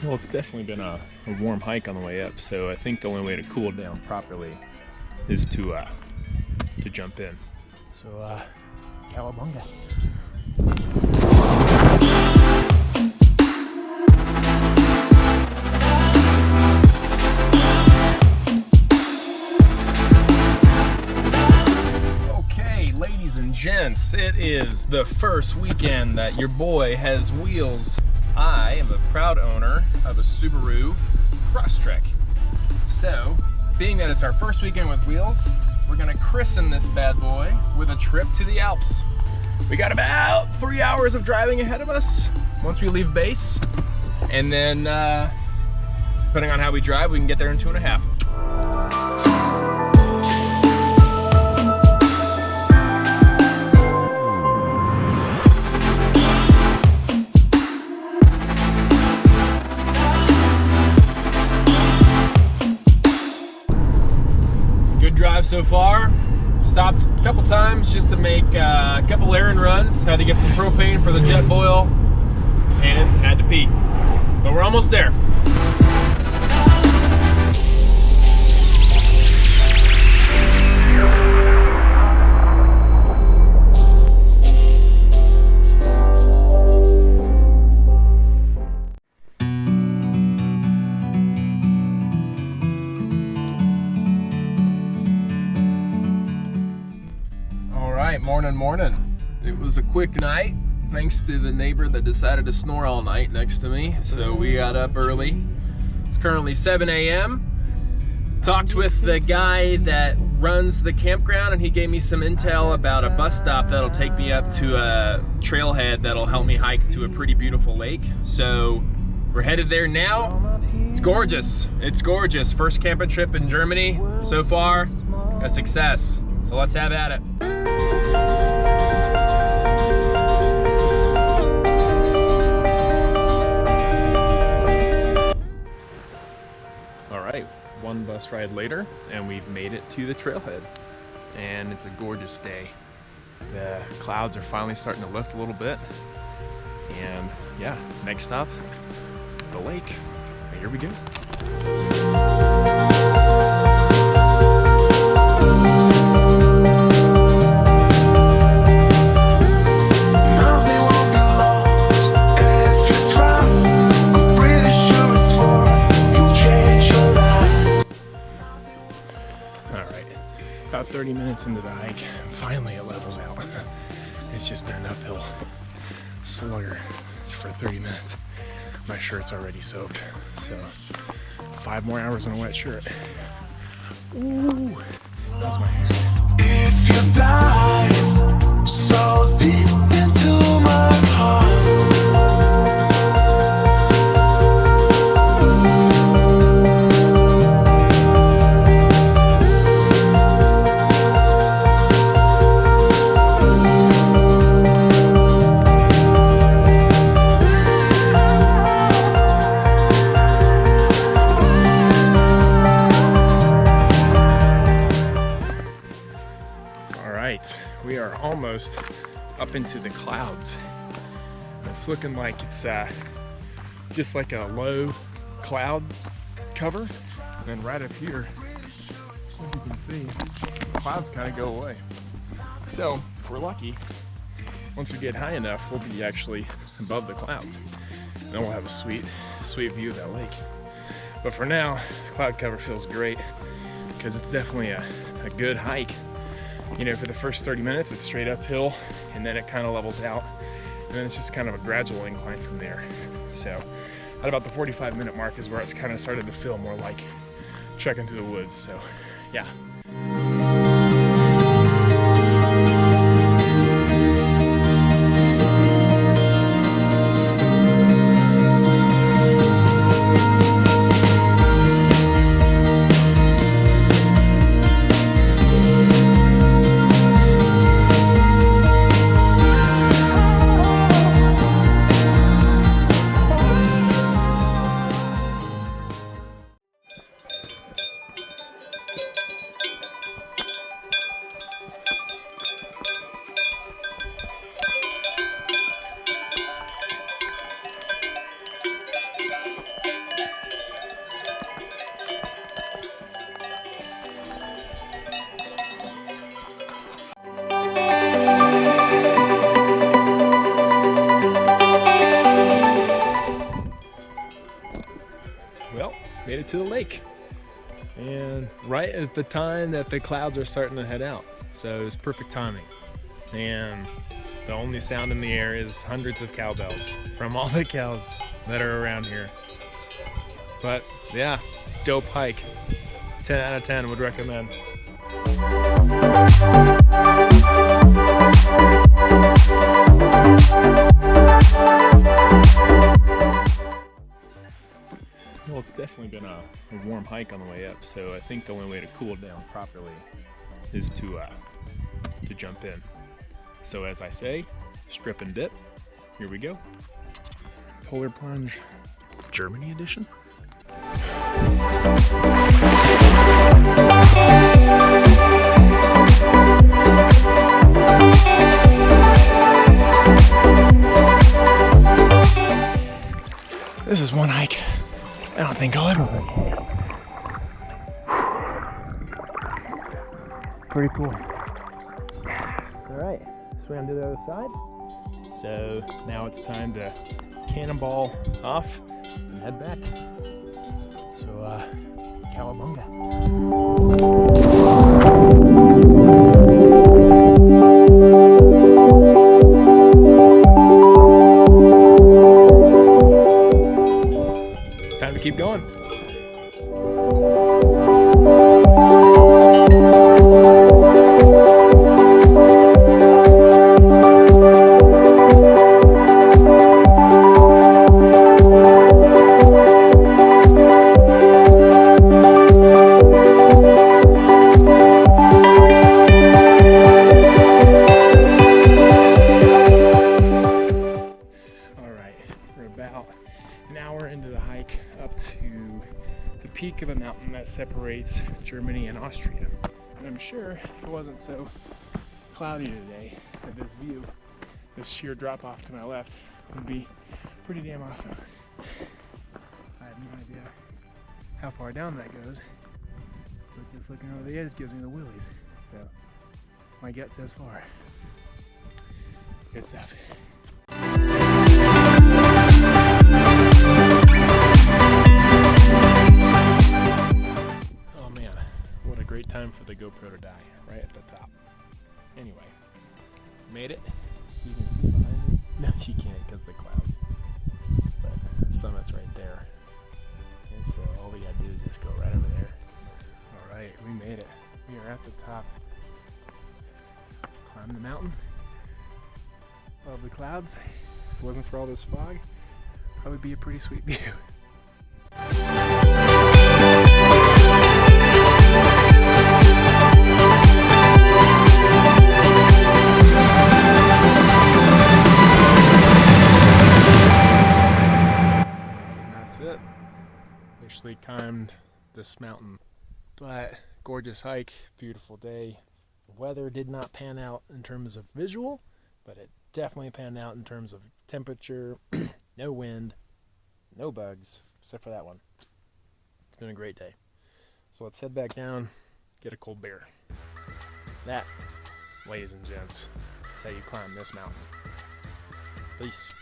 Well, it's definitely been a warm hike on the way up, so I think the only way to cool down properly is to jump in. So, cowabunga. Okay, ladies and gents, it is the first weekend that your boy has wheels. I am a proud owner of a Subaru Crosstrek. So, being that it's our first weekend with wheels, we're gonna christen this bad boy with a trip to the Alps. We got about 3 hours of driving ahead of us once we leave base. And then, depending on how we drive, we can get there in 2.5. Drive so far. Stopped a couple times just to make a couple errand runs. Had to get some propane for the jet boil and had to pee. But we're almost there. Morning. It was a quick night thanks to the neighbor that decided to snore all night next to me. So we got up early. It's currently 7 a.m. Talked with the guy that runs the campground and he gave me some intel about a bus stop that'll take me up to a trailhead that'll help me hike to a pretty beautiful lake. So we're headed there now. It's gorgeous. It's gorgeous. First camping trip in Germany so far. A success. So let's have at it. Alright, one bus ride later and we've made it to the trailhead. And it's a gorgeous day. The clouds are finally starting to lift a little bit. And yeah, next stop, the lake. Here we go. About 30 minutes into the hike, finally it levels out. It's just been an uphill slugger for 30 minutes. My shirt's already soaked, so 5 more hours in a wet shirt. Ooh, how's my hair? If you dive so deep into my heart. We are almost up into the clouds. It's looking like it's just like a low cloud cover. And then right up here, as you can see, the clouds kind of go away. So if we're lucky, once we get high enough, we'll be actually above the clouds. And then we'll have a sweet view of that lake. But for now, cloud cover feels great because it's definitely a good hike. You know, for the first 30 minutes, it's straight uphill, and then it kind of levels out, and then it's just kind of a gradual incline from there. So, at about the 45-minute mark is where it's kind of started to feel more like trekking through the woods. So, yeah. well, made it to the lake. And right at the time that the clouds are starting to head out. So it was perfect timing. And the only sound in the air is hundreds of cowbells from all the cows that are around here. But yeah, dope hike. 10 out of 10 would recommend. Well, it's definitely been a warm hike on the way up, so I think the only way to cool it down properly is to jump in. So as I say, strip and dip. Here we go. Polar Plunge Germany edition. This is one hike I don't think I'll ever make. Pretty cool. Alright, swam to the other side. So now it's time to cannonball off and head back. So, cowabunga. Time to keep going. An hour into the hike up to the peak of a mountain that separates Germany and Austria. And I'm sure if it wasn't so cloudy today, that this view, this sheer drop off to my left, would be pretty damn awesome. I have no idea how far down that goes, but just looking over the edge gives me the willies. So my gut says far. Good stuff. Oh man, what a great time for the GoPro to die, right at the top. Anyway, made it. You can see behind me. No, you can't because the clouds. But the summit's right there. And so all we gotta do is just go right over there. Alright, we made it. We are at the top. Climb the mountain above the clouds. If it wasn't for all this fog, probably be a pretty sweet view. Officially climbed this mountain, but gorgeous hike, beautiful day. The weather did not pan out in terms of visual, but it definitely panned out in terms of temperature. No wind, no bugs, except for that one. It's been a great day. So let's head back down, get a cold beer. That, ladies and gents, is how you climb this mountain. Peace.